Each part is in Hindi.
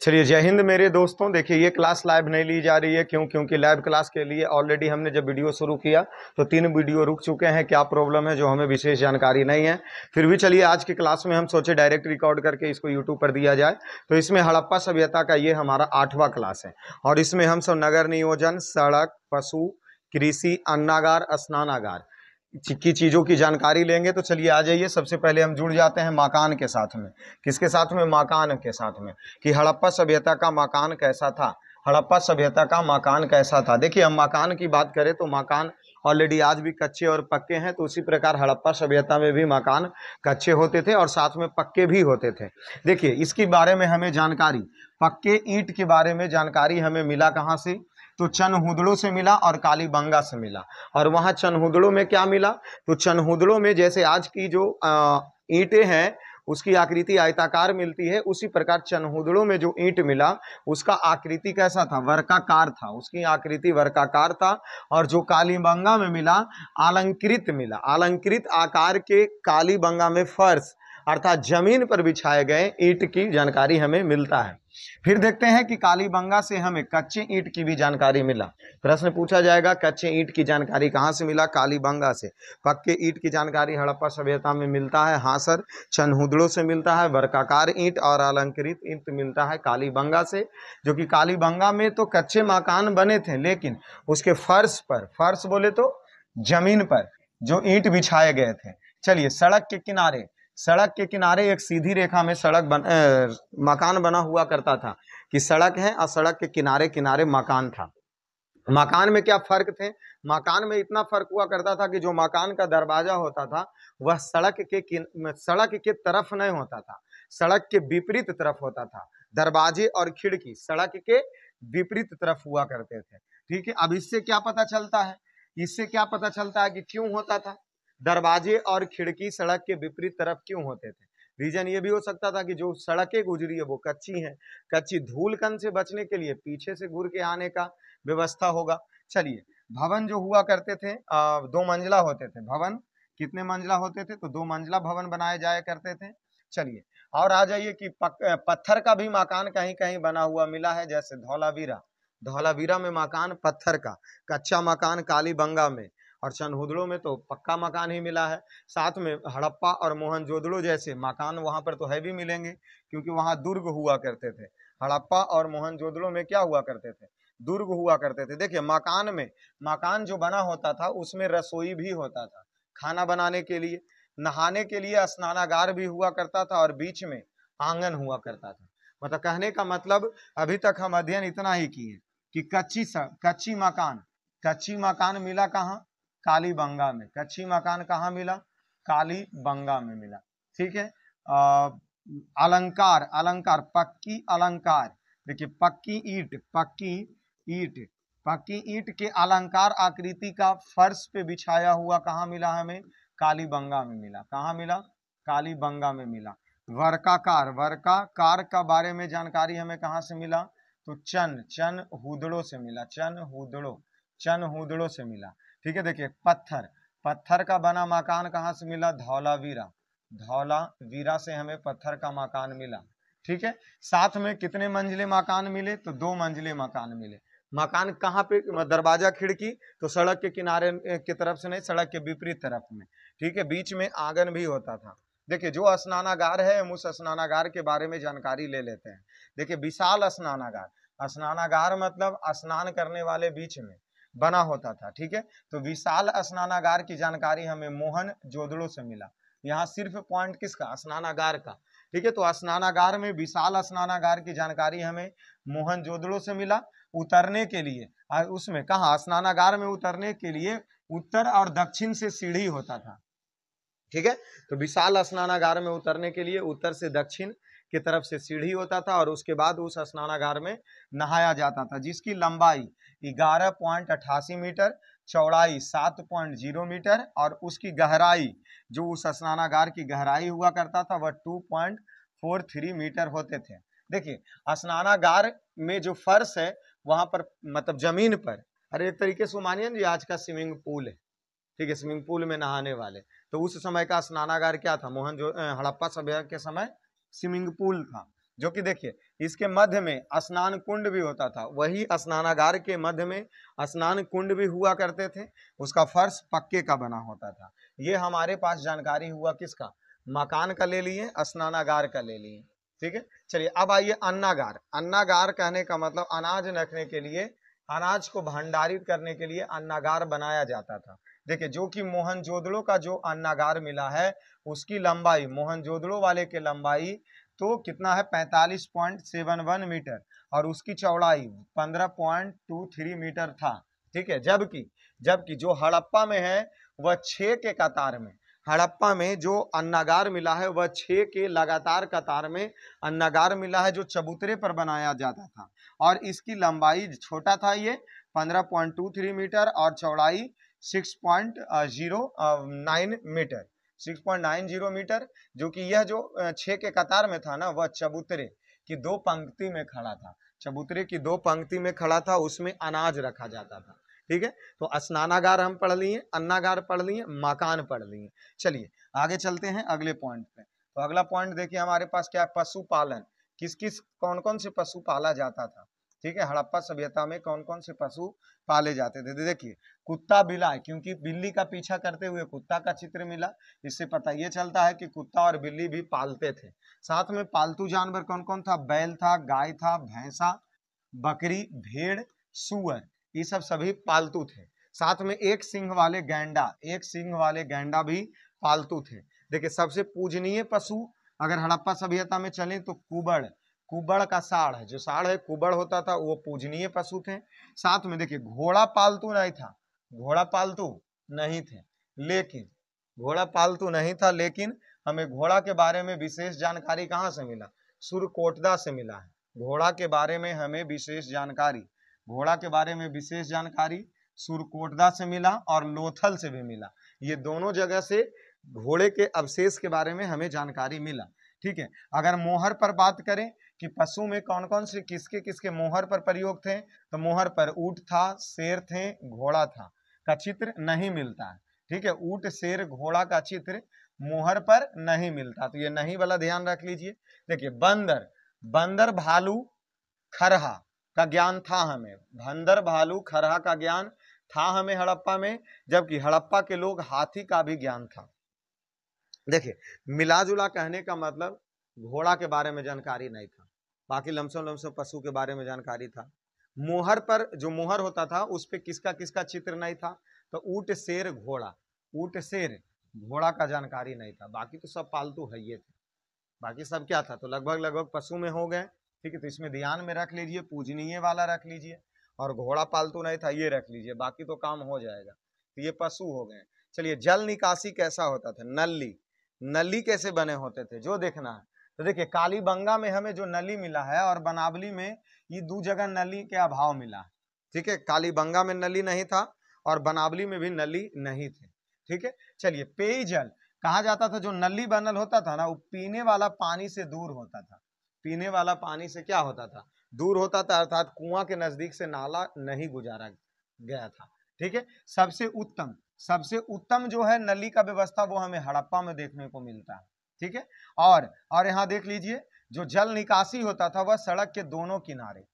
चलिए, जय हिंद मेरे दोस्तों। देखिए, ये क्लास लाइव नहीं ली जा रही है। क्योंकि लाइव क्लास के लिए ऑलरेडी हमने जब वीडियो शुरू किया तो 3 वीडियो रुक चुके हैं। क्या प्रॉब्लम है जो हमें विशेष जानकारी नहीं है। फिर भी चलिए, आज की क्लास में हम सोचे डायरेक्ट रिकॉर्ड करके इसको यूट्यूब पर दिया जाए। तो इसमें हड़प्पा सभ्यता का ये हमारा 8वां क्लास है और इसमें हम सब नगर नियोजन, सड़क, पशु, कृषि, अन्नागार, स्नानागार की चीजों की जानकारी लेंगे। तो चलिए आ जाइए। सबसे पहले हम जुड़ जाते हैं मकान के साथ में। किसके साथ में? मकान के साथ में। कि हड़प्पा सभ्यता का मकान कैसा था। हड़प्पा सभ्यता का मकान कैसा था। देखिए, हम मकान की बात करें तो मकान ऑलरेडी आज भी कच्चे और पक्के हैं। तो उसी प्रकार हड़प्पा सभ्यता में भी मकान कच्चे होते थे और साथ में पक्के भी होते थे। देखिए, इसके बारे में हमें जानकारी, पक्के ईंट के बारे में जानकारी हमें मिला कहाँ से? तो चनहुदड़ों से मिला और कालीबंगा से मिला। और वहां चनहुदड़ों में क्या मिला? तो चनहुदड़ों में जैसे आज की जो ईंटें हैं उसकी आकृति आयताकार मिलती है, उसी प्रकार चनहुदड़ों में जो ईंट मिला उसका आकृति कैसा था? वर्गाकार था। उसकी आकृति वर्गाकार था। और जो कालीबंगा में मिला, अलंकृत मिला। अलंकृत आकार के कालीबंगा में फर्श अर्थात जमीन पर बिछाए गए ईंट की जानकारी हमें मिलता है। फिर देखते हैं कि कालीबंगा से हमें कच्चे ईंट की भी जानकारी मिला। प्रश्न पूछा जाएगा, कच्चे ईंट की जानकारी कहाँ से मिला? कालीबंगा से। पक्के ईंट की जानकारी हड़प्पा सभ्यता में मिलता है। हाँ सर, चनहुदड़ों से मिलता है। वर्गाकार ईंट और अलंकृत ईंट मिलता है कालीबंगा से। जो कि कालीबंगा में तो कच्चे मकान बने थे, लेकिन उसके फर्श पर, फर्श बोले तो जमीन पर जो ईंट बिछाए गए थे। चलिए, सड़क के किनारे, सड़क के किनारे एक सीधी रेखा में मकान बना हुआ करता था। कि सड़क है और सड़क के किनारे किनारे मकान था। मकान में क्या फर्क थे? मकान में इतना फर्क हुआ करता था कि जो मकान का दरवाजा होता था वह सड़क के तरफ नहीं होता था, सड़क के विपरीत तरफ होता था। दरवाजे और खिड़की सड़क के विपरीत तरफ हुआ करते थे। ठीक है, अब इससे क्या पता चलता है? इससे क्या पता चलता है कि क्यों होता था दरवाजे और खिड़की सड़क के विपरीत तरफ क्यों होते थे? रीजन ये भी हो सकता था कि जो सड़कें गुजरी है वो कच्ची हैं, कच्ची धूल कण से बचने के लिए पीछे से घूर के आने का व्यवस्था होगा। चलिए, भवन जो हुआ करते थे 2 मंजिला होते थे। भवन कितने मंजिला होते थे? तो 2 मंजिला भवन बनाए जाया करते थे। चलिए, और आ जाइए कि पत्थर का भी मकान कहीं कहीं बना हुआ मिला है, जैसे धौलावीरा। धौलावीरा में मकान पत्थर का, कच्चा मकान कालीबंगा में, और चनहुदड़ों में तो पक्का मकान ही मिला है। साथ में हड़प्पा और मोहनजोदड़ो जैसे मकान वहां पर तो है भी मिलेंगे, क्योंकि वहां दुर्ग हुआ करते थे। हड़प्पा और मोहनजोदड़ो में क्या हुआ करते थे? दुर्ग हुआ करते थे। देखिए, मकान में, मकान जो बना होता था उसमें रसोई भी होता था खाना बनाने के लिए। नहाने के लिए स्नानागार भी हुआ करता था और बीच में आंगन हुआ करता था। मतलब कहने का मतलब, अभी तक हम अध्ययन इतना ही किए कि कच्ची मकान मिला कहाँ? कालीबंगा में। कच्ची मकान कहाँ मिला? कालीबंगा में मिला। ठीक है। अलंकार, अलंकार, पक्की अलंकार। देखिए, पक्की ईंट के अलंकार आकृति का फर्श पे बिछाया हुआ कहाँ मिला हमें? कालीबंगा में मिला। कहाँ मिला? कालीबंगा में मिला। वर्गाकार का बारे में जानकारी हमें कहाँ से मिला? तो चनहुदड़ों से मिला। चनहुदड़ों से मिला। ठीक है। देखिए, पत्थर का बना मकान कहाँ से मिला? धौलावीरा से हमें पत्थर का मकान मिला। ठीक है। साथ में कितने मंजिले मकान मिले? तो 2 मंजिले मकान मिले। मकान कहाँ पे? दरवाजा खिड़की तो सड़क के किनारे की तरफ से नहीं, सड़क के विपरीत तरफ में। ठीक है। बीच में आंगन भी होता था। देखिए, जो स्नानागार है हम उस स्नानागार के बारे में जानकारी ले लेते हैं। देखिए, विशाल स्नानागार, स्नानागार मतलब स्नान करने वाले बीच में बना होता था। ठीक है। तो विशाल स्नानागार की जानकारी हमें मोहनजोदड़ो से मिला। यहाँ सिर्फ पॉइंट किसका? स्नानागार का। ठीक है। तो स्नानागार में, विशाल स्नानागार की जानकारी हमें मोहनजोदड़ो से मिला। उतरने के लिए, उसमें कहा स्नानागार में उतरने के लिए उत्तर और दक्षिण से सीढ़ी होता था। ठीक है। तो विशाल स्नानागार में उतरने के लिए उत्तर से दक्षिण की तरफ से सीढ़ी होता था और उसके बाद उस स्नानागार में नहाया जाता था, जिसकी लंबाई 11.88 मीटर, चौड़ाई 7.0 मीटर और उसकी गहराई, जो उस स्नानागार की गहराई हुआ करता था वह 2.43 मीटर होते थे। देखिए, स्नानागार में जो फर्श है वहां पर, मतलब जमीन पर, अरे एक तरीके से मानिए जी आज का स्विमिंग पूल है। ठीक है। स्विमिंग पूल में नहाने वाले, तो उस समय का स्नानागार क्या था? हड़प्पा सभ्यता के समय स्विमिंग पूल था, जो कि देखिए इसके मध्य में स्नान कुंड भी होता था, वही स्नानागार के मध्य में स्नान कुंड भी हुआ करते थे, उसका फर्श पक्के का बना होता था। ये हमारे पास जानकारी हुआ किसका, मकान का ले लिए, स्नानागार का ले लिए। ठीक है, चलिए अब आइए अन्नागार। अन्नागार कहने का मतलब अनाज रखने के लिए, अनाज को भंडारित करने के लिए अन्नागार बनाया जाता था। देखिए जो कि मोहनजोदड़ो का जो अन्नागार मिला है उसकी लंबाई, मोहनजोदड़ो वाले के लंबाई तो कितना है 45.71 मीटर और उसकी चौड़ाई 15.23 मीटर था। ठीक है, जबकि जबकि जो हड़प्पा में है वह 6 के कतार में, हड़प्पा में जो अन्नागार मिला है वह 6 के लगातार कतार में अन्नागार मिला है जो चबूतरे पर बनाया जाता था और इसकी लंबाई छोटा था ये 15.23 मीटर और चौड़ाई 6.09 मीटर, 6.90 मीटर, जो कि यह जो 6 के कतार में था ना वह चबूतरे की 2 पंक्ति में खड़ा था, चबूतरे की 2 पंक्ति में खड़ा था, उसमें अनाज रखा जाता था। ठीक है, तो स्नानागार हम पढ़ लिए, अन्नागार पढ़ लिए, मकान पढ़ लिए। चलिए आगे चलते हैं अगले पॉइंट पे। तो अगला पॉइंट देखिए हमारे पास क्या है, पशुपालन। किस किस कौन कौन से पशु पाला जाता था। ठीक है, हड़प्पा सभ्यता में कौन कौन से पशु पाले जाते थे। देखिए कुत्ता बिलाय, क्योंकि बिल्ली का पीछा करते हुए कुत्ता का चित्र मिला, इससे पता ये चलता है कि कुत्ता और बिल्ली भी पालते थे। साथ में पालतू जानवर कौन कौन था, बैल था, गाय था, भैंसा, बकरी, भेड़, सुअर, ये सब सभी पालतू थे। साथ में एक सिंह वाले गैंडा, एक सिंह वाले गैंडा भी पालतू थे। देखिए सबसे पूजनीय पशु अगर हड़प्पा सभ्यता में चले तो कुबड़, कुबड़ का साढ़, जो साढ़ है कुबड़ होता था, वो पूजनीय पशु थे। साथ में देखिए घोड़ा पालतू नहीं था, घोड़ा पालतू नहीं थे, लेकिन घोड़ा पालतू नहीं था, लेकिन हमें घोड़ा के बारे में विशेष जानकारी कहाँ से मिला, सुरकोटदा से मिला है। घोड़ा के बारे में हमें विशेष जानकारी, घोड़ा के बारे में विशेष जानकारी सुरकोटदा से मिला और लोथल से भी मिला। ये दोनों जगह से घोड़े के अवशेष के बारे में हमें जानकारी मिला। ठीक है, अगर मोहर पर बात करें कि पशु में कौन कौन से किसके किसके मोहर पर प्रयोग थे, तो मोहर पर ऊंट था, शेर थे, घोड़ा था, का चित्र नहीं मिलता है। ठीक है, ऊंट, शेर, घोड़ा का चित्र मोहर पर नहीं मिलता, तो ये नहीं वाला ध्यान रख लीजिए। देखिए बंदर, बंदर, भालू, खरहा का ज्ञान था हमें, बंदर, भालू, खरहा का ज्ञान था हमें हड़प्पा में, जबकि हड़प्पा के लोग हाथी का भी ज्ञान था। देखिए मिलाजुला कहने का मतलब घोड़ा के बारे में जानकारी नहीं था, बाकी लमसम लमसम पशु के बारे में जानकारी था। मोहर पर जो मोहर होता था उस पे किसका किसका चित्र नहीं था, तो ऊंट, शेर, घोड़ा, ऊंट, शेर, घोड़ा का जानकारी नहीं था, बाकी तो सब पालतू है ये थे, बाकी सब क्या था, तो लगभग लगभग पशु में हो गए। ठीक है, तो इसमें ध्यान में रख लीजिए, पूजनीय वाला रख लीजिए और घोड़ा पालतू नहीं था ये रख लीजिए, बाकी तो काम हो जाएगा। तो ये पशु हो गए। चलिए जल निकासी कैसा होता था, नली, नली कैसे बने होते थे जो देखना है। तो देखिए कालीबंगा में हमें जो नली मिला है और बनावली में, ये 2 जगह नली के अभाव मिला है। ठीक है, कालीबंगा में नली नहीं था और बनावली में भी नली नहीं थे। ठीक है, चलिए पेयजल कहा जाता था, जो नली बनल होता था ना वो पीने वाला पानी से दूर होता था, पीने वाला पानी से क्या होता था, दूर होता था, अर्थात कुआं के नजदीक से नाला नहीं गुजारा गया था। ठीक है, सबसे उत्तम जो है नली का व्यवस्था वो हमें हड़प्पा में देखने को मिलता है। ठीक है, और यहाँ देख लीजिए जो जल निकासी होता था वह सड़क के दोनों किनारे,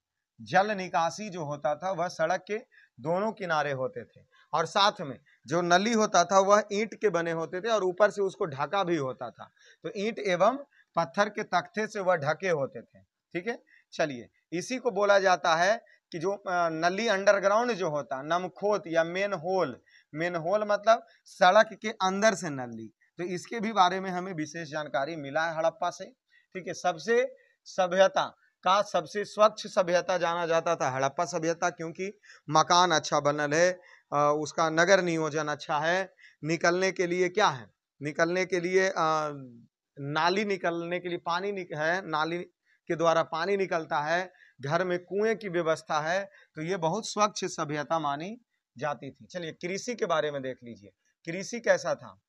जल निकासी जो होता था वह सड़क के दोनों किनारे होते थे, और साथ में जो नली होता था वह ईंट के बने होते थे और ऊपर से उसको ढका भी होता था, तो ईंट एवं पत्थर के तख्ते से वह ढके होते थे। ठीक है, चलिए इसी को बोला जाता है कि जो नली अंडरग्राउंड जो होता, नमखोत या मेन होल, मेन होल मतलब सड़क के अंदर से नली, तो इसके भी बारे में हमें विशेष जानकारी मिला है हड़प्पा से। ठीक है, सबसे सभ्यता का सबसे स्वच्छ सभ्यता जाना जाता था हड़प्पा सभ्यता, क्योंकि मकान अच्छा बनल है, उसका नगर नियोजन अच्छा है, निकलने के लिए क्या है, निकलने के लिए नाली, निकलने के लिए पानी है, नाली के द्वारा पानी निकलता है, घर में कुएं की व्यवस्था है, तो ये बहुत स्वच्छ सभ्यता मानी जाती थी। चलिए कृषि के बारे में देख लीजिए, कृषि कैसा था,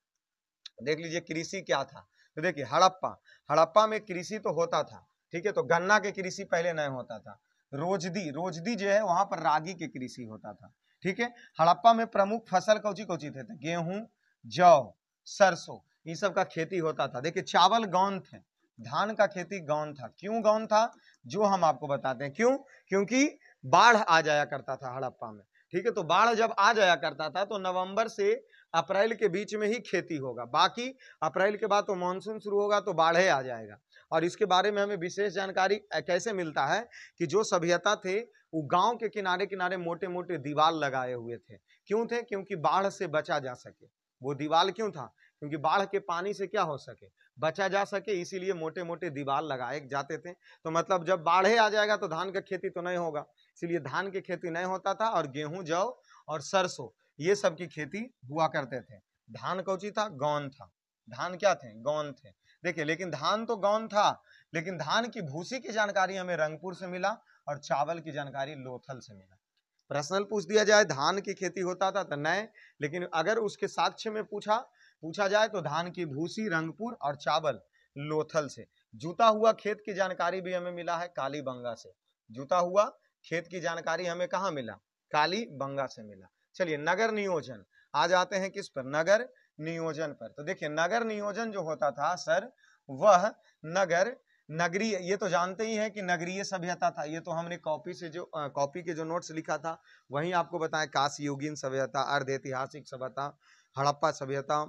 देख लीजिए कृषि क्या था। तो देखिए हड़प्पा में कृषि तो होता था। ठीक है, तो गन्ना के कृषि पहले नहीं होता था, रोजदी, रोजदी जो है वहां पर रागी के कृषि होता था। ठीक है, हड़प्पा में प्रमुख फसल कौची कौची थे, गेहूं, जौ, सरसों, ये सब का खेती होता था। देखिए चावल गौन थे, धान का खेती गौन था। क्यों गौन था, जो हम आपको बताते हैं। क्यों, क्योंकि बाढ़ आ जाया करता था हड़प्पा में, ठीक है। तो बाढ़ जब आ जाया करता था तो नवंबर से अप्रैल के बीच में ही खेती होगा, बाकी अप्रैल के बाद तो मानसून शुरू होगा तो बाढ़ आ जाएगा। और इसके बारे में हमें विशेष जानकारी कैसे मिलता है कि जो सभ्यता थे वो गांव के किनारे किनारे मोटे मोटे दीवार लगाए हुए थे। क्यों थे, क्योंकि बाढ़ से बचा जा सके। वो दीवार क्यों था, क्योंकि बाढ़ के पानी से क्या हो सके, बचा जा सके, इसीलिए मोटे मोटे दीवार लगाए जाते थे। तो मतलब जब बाढ़ आ जाएगा तो धान का खेती तो नहीं होगा, इसलिए धान की खेती नहीं होता था और गेहूं, जौ और सरसों ये सब की खेती हुआ करते थे। धान कौची था, गौन था। धान क्या थे, गौन थे। देखिए, लेकिन धान तो गौन था, लेकिन धान की भूसी की जानकारी हमें रंगपुर से मिला और चावल की जानकारी लोथल से मिला। प्रश्न पूछ दिया जाए धान की खेती होता था तो नहीं, लेकिन अगर उसके साक्ष्य में पूछा जाए तो धान की भूसी रंगपुर और चावल लोथल से। जूता हुआ खेत की जानकारी भी हमें मिला है कालीबंगा से। जूता हुआ खेत की जानकारी हमें कहाँ मिला, कालीबंगा से मिला। चलिए, नगर नियोजन आ जाते हैं किस पर, नगर नियोजन पर। तो देखिए, नगर नियोजन जो होता था सर, वह नगरीय, ये तो जानते ही हैं कि नगरीय सभ्यता था। ये तो हमने कॉपी के जो नोट्स लिखा था वहीं आपको बताएं। काशी युगीन सभ्यता, अर्ध ऐतिहासिक सभ्यता, हड़प्पा सभ्यता,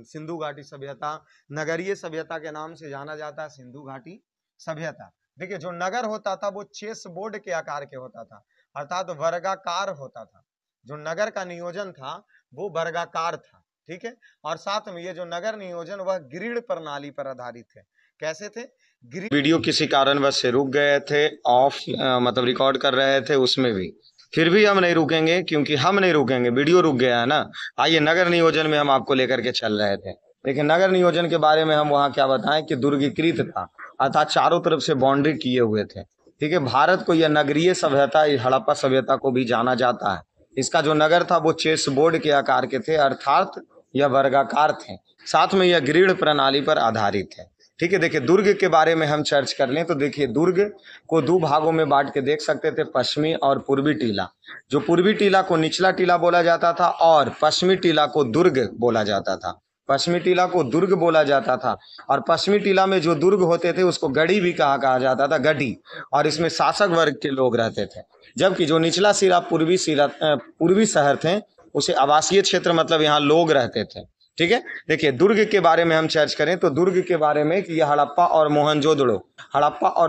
सिंधु घाटी सभ्यता, नगरीय सभ्यता के नाम से जाना जाता है सिंधु घाटी सभ्यता। देखिए, जो नगर होता था वो चेस बोर्ड के आकार के होता था, अर्थात वर्गाकार होता था। जो नगर का नियोजन था वो वर्गाकार था, ठीक है। और साथ में ये जो नगर नियोजन वह ग्रिड प्रणाली पर आधारित है। कैसे थे, वीडियो किसी कारणवश से रुक गए थे, ऑफ मतलब रिकॉर्ड कर रहे थे उसमें भी, फिर भी हम नहीं रुकेंगे, क्योंकि हम नहीं रुकेंगे, वीडियो रुक गया है ना। आइए, नगर नियोजन में हम आपको लेकर के चल रहे थे। लेकिन नगर नियोजन के बारे में हम वहाँ क्या बताएं कि दुर्गीकृत था, अर्थात चारों तरफ से बाउंड्री किए हुए थे, ठीक है। भारत को यह नगरीय सभ्यता, हड़प्पा सभ्यता को भी जाना जाता है। इसका जो नगर था वो चेस बोर्ड के आकार के थे, अर्थात यह वर्गाकार थे। साथ में यह ग्रिड प्रणाली पर आधारित है, ठीक है। देखिए, दुर्ग के बारे में हम चर्च कर लें तो देखिए, दुर्ग को दो भागों में बांट के देख सकते थे, पश्चिमी और पूर्वी टीला। जो पूर्वी टीला को निचला टीला बोला जाता था और पश्चिमी टीला को दुर्ग बोला जाता था। पश्चिमी टीला को दुर्ग बोला जाता था और पश्चिमी टीला में जो दुर्ग होते थे उसको गढ़ी भी कहा जाता था, गढ़ी। और इसमें शासक वर्ग के लोग रहते थे। जबकि जो निचला सिरा पूर्वी शहर थे उसे आवासीय क्षेत्र, मतलब यहाँ लोग रहते थे, ठीक है। देखिए, दुर्ग के बारे में हम चर्च करें तो दुर्ग के बारे में कि यह हड़प्पा और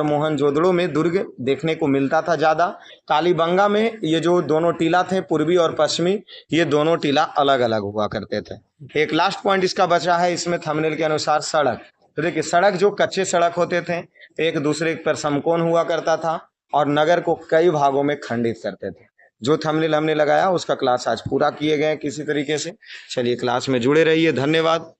मोहनजोदड़ो में दुर्ग देखने को मिलता था ज्यादा। कालीबंगा में ये जो दोनों टीला थे, पूर्वी और पश्चिमी, ये दोनों टीला अलग अलग हुआ करते थे। एक लास्ट पॉइंट इसका बचा है इसमें थंबनेल के अनुसार, सड़क। तो देखिए, सड़क जो कच्चे सड़क होते थे एक दूसरे पर समकोण हुआ करता था और नगर को कई भागों में खंडित करते थे। जो थंबनेल हमने लगाया उसका क्लास आज पूरा किए गए किसी तरीके से। चलिए, क्लास में जुड़े रहिए, धन्यवाद।